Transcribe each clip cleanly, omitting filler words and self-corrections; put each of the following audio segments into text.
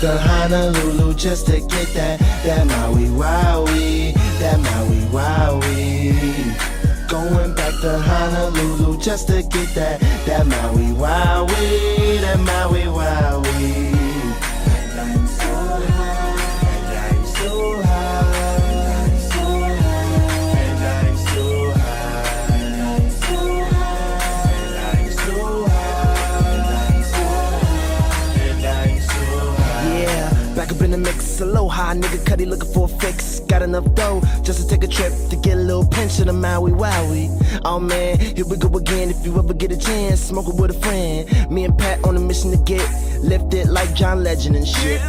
to Honolulu just to get that Maui Wowie, that Maui Wowie. Going back to Honolulu just to get that Maui Wowie, that Maui Wowie. And I'm so high, and I'm so high, and I'm so high, and I'm so high, and I'm so high, and I'm so high, and I'm so high. Yeah, back up in the mix, aloha, nigga Cuddy looking for a fix. Got enough dough just to take a trip to get a little pinch of the Maui Wowie. Oh man, here we go again. If you ever get a chance, smoke it with a friend. Me and Pat on a mission to get lifted like John Legend and shit.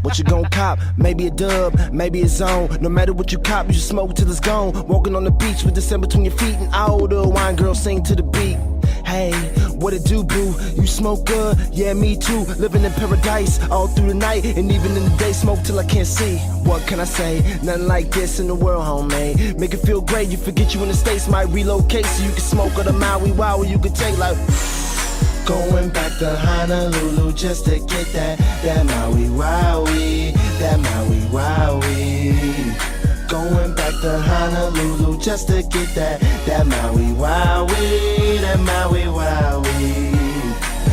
What you gon' cop? Maybe a dub, maybe a zone. No matter what you cop, you should smoke till it's gone. Walking on the beach with the sun between your feet and all the wine girls sing to the beat. Hey, what it do, boo? You smoke good? Yeah, me too. Living in paradise all through the night and even in the day. Smoke till I can't see. What can I say? Nothing like this in the world, homemade. Make it feel great. You forget you in the States, might relocate so you can smoke on the Maui Wowie. You can take like. Going back to Honolulu just to get that Maui Wowie, that Maui Wowie. Going back to Honolulu just to get that Maui Wowie, that Maui Wowie.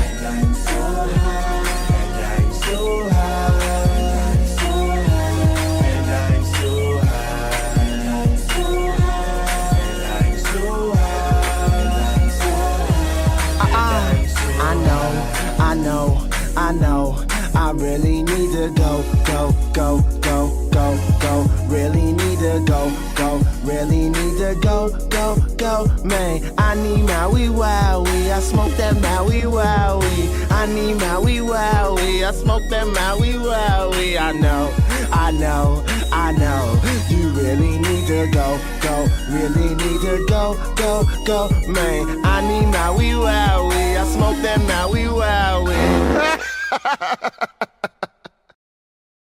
And I'm so high, and I'm so high, and I'm so high, and I'm so high, and I'm so high, and I'm so high, and I'm so high. I know, I really need to go, really need to go, really need to go, man. I need Maui Wowie, I smoke that Maui Wowie. I need Maui Wowie, I smoke that Maui Wowie. I know, you really need to go, really need to go, man. I need Maui Wowie, I smoke that Maui Wowie.